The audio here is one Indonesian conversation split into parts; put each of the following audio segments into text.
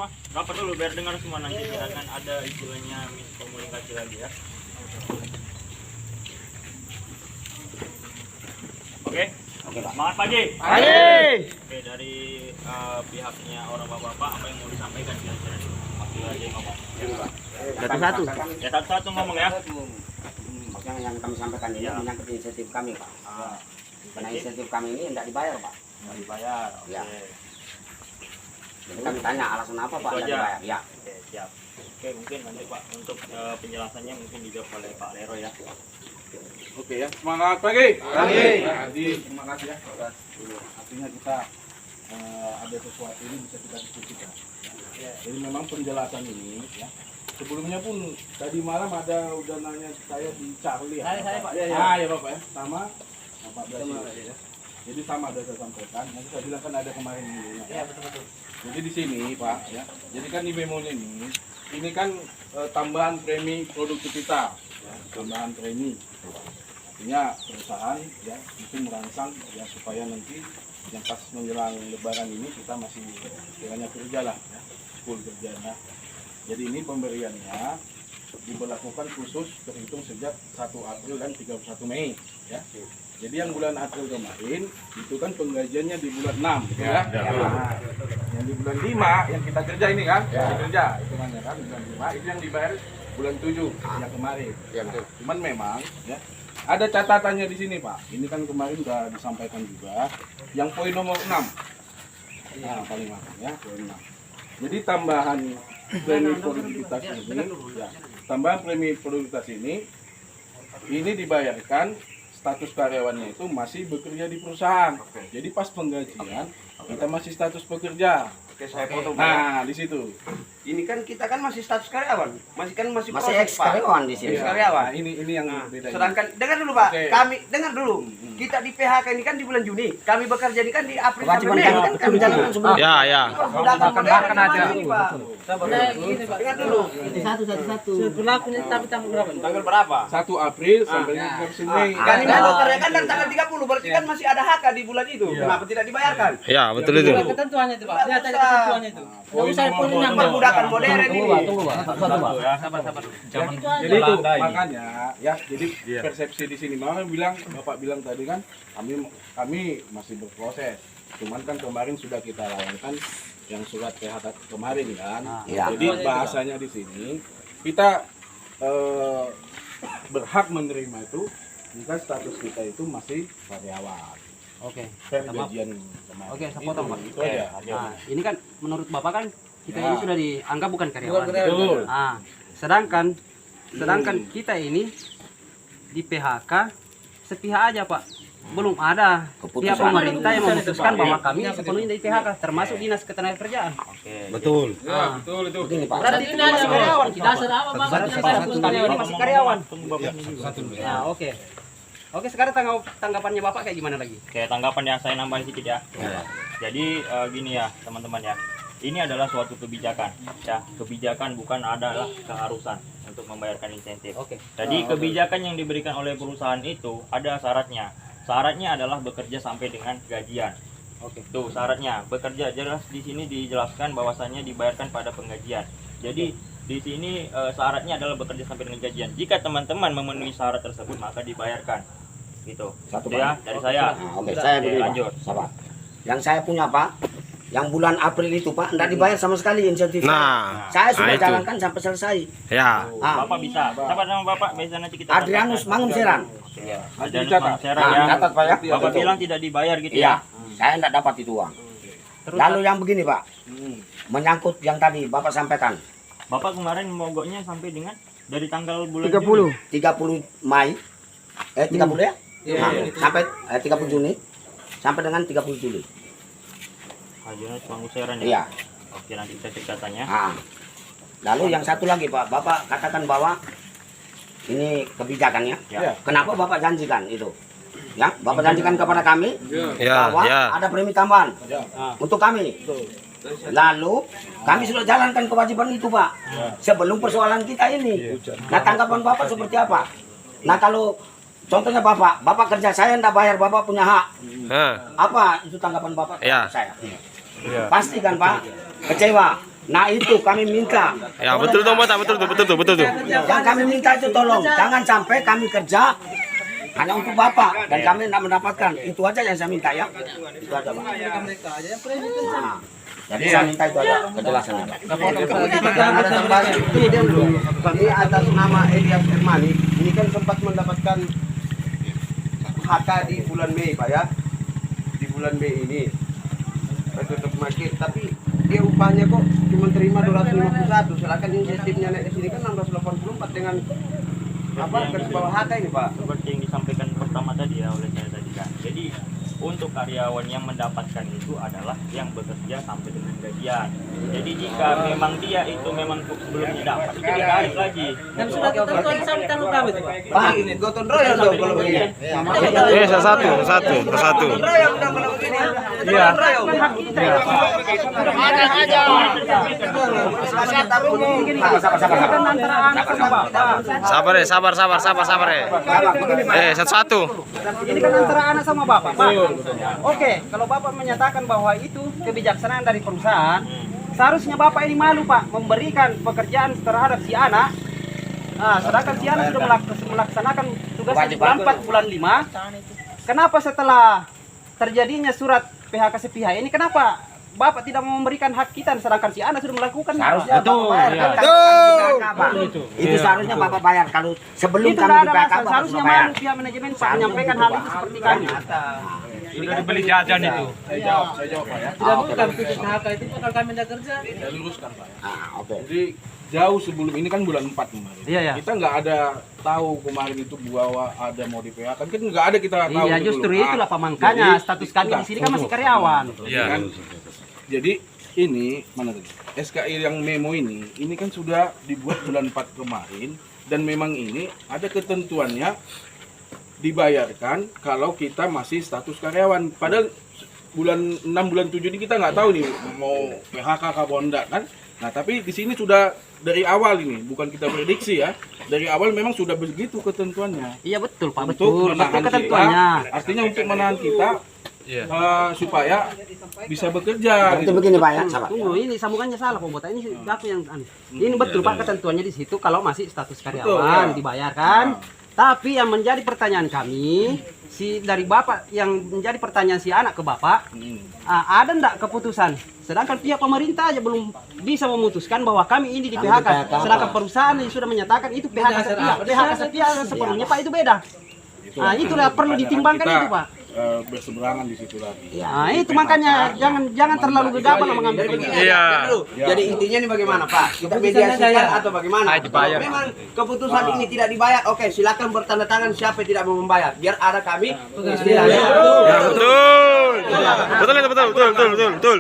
semua. Rapat dulu biar dengar semua nanti. Jangan ada istilahnya miskomunikasi lagi ya. Oke. Oke, Pak. Semangat pagi. Pagi. Oke, dari pihaknya orang bapak-bapak apa yang mau disampaikan kira-kira? Wakil aja yang ngomong. Satu-satu. Ya satu-satu ngomong ya. Maksudnya yang kami sampaikan ini Ya. menyangkut insentif kami, Pak. Ah, Karena insentif kami ini tidak dibayar, Pak. mau dibayar. Oke. Ya. Jadi kami tanya alasan apa, Pak, Itu tidak aja. dibayar. Ya. Oke, siap. Oke, mungkin nanti Pak untuk penjelasannya mungkin dijawab oleh Pak Lero ya. Oke ya, semangat pagi. Pagi. Jadi terima kasih ya atas artinya kita ada sesuatu ini bisa kita diskusikan. Ya. Jadi memang penjelasan ini ya. Sebelumnya pun tadi malam ada udah nanya saya di Charlie. Saya, Pak. Ya Bapak ya, sama Pak Blasi. Ya. Jadi sama ada saya sampaikan. Nanti saya bilang kan ada kemarin ini. Ya, betul. Jadi di sini Pak ya. Jadi kan di memonya ini kan tambahan premi produktivitas. Ya, tambahan premi. Artinya perusahaan ya itu merangsang ya supaya nanti yang pas menjelang lebaran ini kita masih kiranya kerja lah ya, full kerja. Nah, jadi ini pemberiannya diberlakukan khusus terhitung sejak 1 April dan 31 Mei ya. Jadi yang bulan April kemarin itu kan penggajiannya di bulan 6 ya. Nah, yang di bulan 5 yang kita kerja ini kan, kerja hitungannya kan bulan 5 itu yang dibayar bulan 7 yang kemarin. Ya, betul. Cuman memang ya ada catatannya di sini Pak. Ini kan kemarin sudah disampaikan juga. Yang poin nomor 6. Nah, paling atas ya, poin 6. Jadi tambahan premi produktivitas ini, ya, tambahan premi produktivitas ini dibayarkan status karyawannya itu masih bekerja di perusahaan. Jadi pas penggajian kita masih status pekerja. Oke, saya potong. Nah, di situ. Ini kan kita kan masih status karyawan, masih Masih proses, ex Pak. karyawan di sini. Ex karyawan. Nah, ini yang Nah, beda. sedangkan dengar dulu Pak, Oke. kami dengar dulu. Kita di PHK ini kan di bulan Juni, kami bekerja ini kan di April sampai Kewajiban Mei kami kan kami menjalankan sebelum. Ya, ya. Perbudakan modern aja. ini, Pak. Dengar dulu. Satu. Berlakunya tapi tanggal berapa? Tanggal berapa? 1 April sampai 15 Mei. Kami mau bekerja kan dari tanggal 30, berarti kan masih ada HK di bulan itu. Kenapa tidak dibayarkan? Ya, betul itu. Ketentuannya itu, Pak. Lihat aja ketentuannya itu. Poin usah nomor poin yang Perbudakan modern ini. Satu ya. Jadi itu makanya ya jadi persepsi di sini makanya bilang Bapak bilang tadi kan kami masih berproses. Cuman kan kemarin sudah kita layankan yang surat PHK kemarin kan. Ya. Jadi bahasanya di sini kita berhak menerima itu jika status kita itu masih karyawan. Oke. Pergajian kemarin. Oke, saya potong, Pak. Itu aja. Nah, ini kan menurut Bapak kan kita Ya. ini sudah dianggap bukan karyawan. Betul. Nah, sedangkan kita ini di PHK sepihak aja, Pak. Belum ada Keputusan. pihak pemerintah yang memutuskan bahwa kami sepenuhnya dari PHK, termasuk Dinas Ketenagakerjaan. Oke. Betul. Ya, betul itu. Begini, Pak. Berarti itu masih karyawan. Dasar apa, Pak? Status karyawan ini masih karyawan. Tunggu Bapak ini dulu. Nah, oke. Oke, sekarang tanggapannya Bapak kayak gimana lagi? Oke, tanggapan yang saya nambahin sedikit ya. Jadi gini ya teman-teman ya, ini adalah suatu kebijakan. Ya, kebijakan bukan adalah keharusan untuk membayarkan insentif. Oke. Jadi kebijakan yang diberikan oleh perusahaan itu ada syaratnya. Syaratnya adalah bekerja sampai dengan gajian. Oke. Tuh syaratnya, bekerja jelas di sini dijelaskan bahwasannya dibayarkan pada penggajian. Jadi di sini syaratnya adalah bekerja sampai dengan gajian. Jika teman-teman memenuhi syarat tersebut maka dibayarkan. Gitu. Satu, Itu ya Pak. dari saya. Nah, oke, saya Oke, begini, Pak. lanjut. Sabar. Yang saya punya, Pak, yang bulan April itu, Pak, tidak dibayar sama sekali insentif. Nah, saya sudah itu. jalankan sampai selesai. Ya. Ah, Bapak bisa. Siapa nama Bapak? Biasa nanti kita Adrianus Mangunseran. Ya, Nanti Adrianus dicatat. Mangunseran Nah, ya. catat, Pak, ya. Bapak Betul. bilang tidak dibayar gitu Iya, ya. saya tidak dapat itu uang. Terus Lalu yang begini, Pak, menyangkut yang tadi Bapak sampaikan, Bapak kemarin mogoknya sampai dengan dari tanggal bulan 30. 30 Mei, 30 ya? Nah, sampai 30 Juni, sampai dengan 30 Juli. Adrianus Mangunseran ya. Iya. Oke, nanti kita cek datanya. Nah, lalu yang satu lagi, Pak, Bapak katakan bahwa ini kebijakannya. Ya. Kenapa Bapak janjikan itu? Ya, Bapak janjikan kepada kami Ya, bahwa ya. ada premi tambahan untuk kami. Lalu kami sudah jalankan kewajiban itu, Pak. Sebelum persoalan kita ini. Nah, tanggapan Bapak seperti apa? Nah, kalau contohnya Bapak kerja, saya tidak bayar, Bapak punya hak. Nah, Apa itu tanggapan Bapak? Ya. Saya. Pasti kan, Pak, kecewa. Nah itu kami minta. Ya betul tuh, betul tuh. Yang kami minta itu tolong jangan sampai kami kerja hanya untuk Bapak dan kami tidak mendapatkan. Itu aja yang saya minta ya. Itu aja Pak. Nah, jadi saya minta itu aja kejelasannya. Ini atas nama Elias Hermani, ini kan sempat mendapatkan HK di bulan Mei Pak ya. Di bulan Mei ini tutup market, tapi dia upahnya kok cuma terima 251, sedangkan insentifnya naik di sini kan 684 dengan apa garis bawah HK ini Pak. Seperti yang disampaikan pertama tadi ya oleh saya tadi kan. Jadi untuk karyawan yang mendapatkan itu adalah yang bekerja sampai dengan gajian. Jadi jika memang dia itu memang sebelumnya dapat itu ditarik lagi. Dan sudah ketentuan sampai tanggal berapa itu, Pak? Pak, ini gotong royong dong kalau begini. Satu. Gotong royong dong kalau begini. Iya. Sabar ya. Satu. Ini kan antara anak sama bapak, Pak. Oke, kalau bapak menyatakan bahwa itu kebijaksanaan dari perusahaan, seharusnya bapak ini malu Pak memberikan pekerjaan terhadap si anak. Nah, sedangkan si anak sudah melaksanakan tugasnya di bulan 4, bulan 5. Kenapa setelah terjadinya surat PHK sepihak ini, kenapa bapak tidak mau memberikan hak kita, sedangkan si anak sudah melakukan? Harusnya itu seharusnya Bapak bayar kalau sebelum Itu kami tidak di ada PHK masalah. Bapak Seharusnya sudah bayar. malu pihak manajemen Pak menyampaikan hal itu seperti kami. Sudah dibeli jajan itu. Saya jawab Pak ya. Tidak bukan putus PHK itu bakal kami tidak kerja. Saya luruskan Pak ya. Oke. Jadi jauh sebelum ini kan bulan 4 kemarin. Iya. Kita nggak ada tahu kemarin itu bahwa ada mau di PHK, kan nggak ada kita tahu. Iya, itu justru dulu. itulah Pak, makanya Jadi, status kami di sini kan masih karyawan. Iya. Kan? Jadi ini mana tadi? SKI yang memo ini kan sudah dibuat bulan 4 kemarin dan memang ini ada ketentuannya dibayarkan kalau kita masih status karyawan. Padahal bulan 6 bulan 7 ini kita nggak tahu nih mau PHK atau enggak kan. Nah, tapi di sini sudah dari awal ini, bukan kita prediksi ya. Dari awal memang sudah begitu ketentuannya. Iya betul Pak, Untuk betul menahan ketentuannya. kita, artinya untuk menahan kita supaya bisa bekerja. Itu begini Pak ya, sabar. Tunggu, ini sambungannya salah pembuatan ini aku yang aneh. Ini betul Pak ketentuannya di situ kalau masih status karyawan dibayarkan. Tapi yang menjadi pertanyaan kami, dari Bapak yang menjadi pertanyaan si anak ke Bapak, ada enggak keputusan? Sedangkan pihak pemerintah aja belum bisa memutuskan bahwa kami ini di PHK. Sedangkan perusahaan yang sudah menyatakan itu PHK sepihak. PHK sepihak sebelumnya Pak itu beda. Nah, itulah perlu ditimbangkan itu Pak. Berseberangan di situ lagi. Nah, itu makanya jangan terlalu gegabah mengambil keputusan. Iya. Jadi intinya ini bagaimana Pak? Kita mediasikan atau bagaimana? Kalau memang keputusan ini tidak dibayar, oke silakan bertanda tangan siapa yang tidak mau membayar. Biar ada kami istilahnya. Ya, betul. Betul.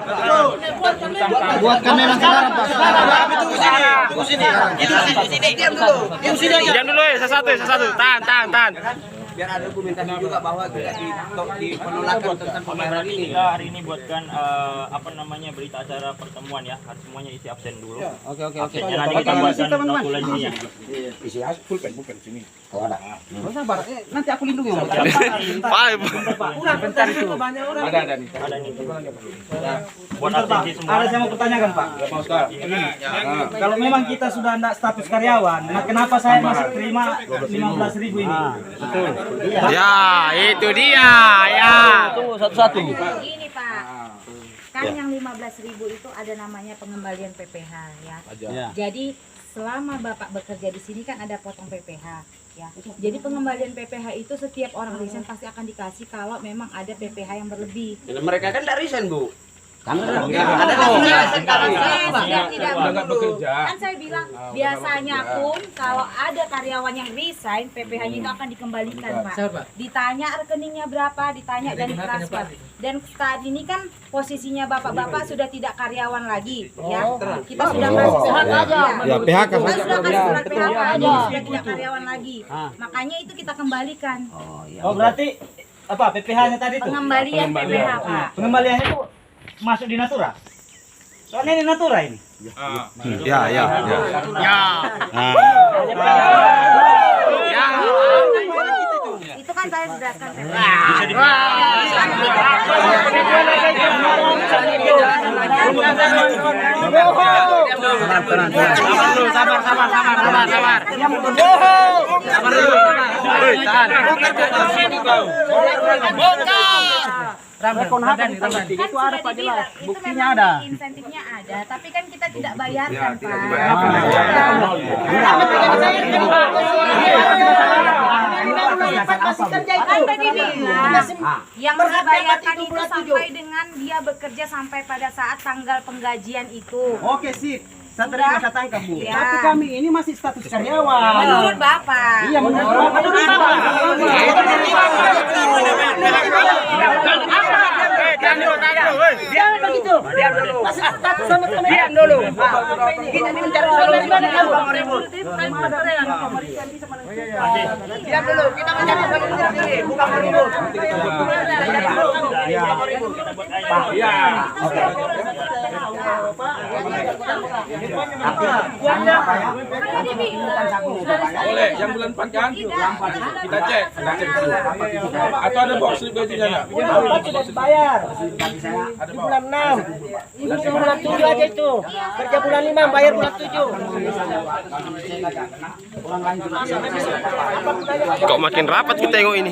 Buatkan memang sekarang Pak. Tunggu sini. Diam dulu. Diam dulu ya, satu. Tahan. Biar ada dokumentasi juga bahwa tidak di penolakan tentang pembayaran ini. Kita hari ini buatkan berita acara pertemuan ya. Harus semuanya isi absen dulu. Oke. Absennya nanti kita buatkan kalkulasinya. Isi as. Bukan sini. Oh ada. Oh, sabar, nanti aku lindungi Om. Bentar itu. Ada nih. Ada nih. Buat absensi semua. Ada saya mau pertanyakan Pak. Pak Ustaz. Kalau memang kita sudah tidak status karyawan, nah kenapa saya masih terima 15.000 ini? Betul. Ya, itu dia. Ya. Tunggu satu-satu. Gini Pak, kan yang 15.000 itu ada namanya pengembalian PPh ya. Jadi selama Bapak bekerja di sini kan ada potong PPh ya. Jadi pengembalian PPh itu setiap orang resign pasti akan dikasih kalau memang ada PPh yang berlebih. Mereka kan dari resign Bu. Kami Ada tidak dulu. Kan saya bilang biasanya pun kalau ada karyawan yang resign, PPh-nya itu akan dikembalikan Pak. Ditanya rekeningnya berapa, ditanya dan ditransfer. Dan saat ini kan posisinya bapak-bapak sudah tidak karyawan lagi, ya. Kita sudah kasih surat aja. Ya, PHK. Kita sudah kasih surat PHK aja, sudah tidak karyawan lagi. Makanya itu kita kembalikan. Oh, berarti apa PPh-nya tadi itu? Pengembalian PPh Pak. Pengembaliannya itu masuk di Natura. Soalnya ini Natura ini. Ya. Itu kan saya berdasarkan Bisa Rekon hak di tanggal 3 itu ada Pak jelas. Buktinya ada. Insentifnya ada, tapi kan kita tidak bayarkan, Pak. Kan tadi bilang yang dibayarkan itu sampai dengan dia bekerja sampai pada saat tanggal penggajian itu. Oke, sip. Saya terima saya tangkap, Bu. Ya. Tapi kami ini masih status karyawan. Menurut Bapak. Iya, menurut Bapak. Diam begitu. Diam dulu. Masih status sama kami. Diam dulu. Kita ini mencari solusi Diam dulu. Kita mencari solusi sendiri, bukan meribut. Iya. Boleh, yang bulan 4 kan? Kita cek dulu. Atau ada box slip gajinya enggak? Bayar. Ada Di box. bulan 6. Ini bulan 7 aja itu. Kerja bulan 5 bayar bulan 7. Kok makin rapat kita tengok ini.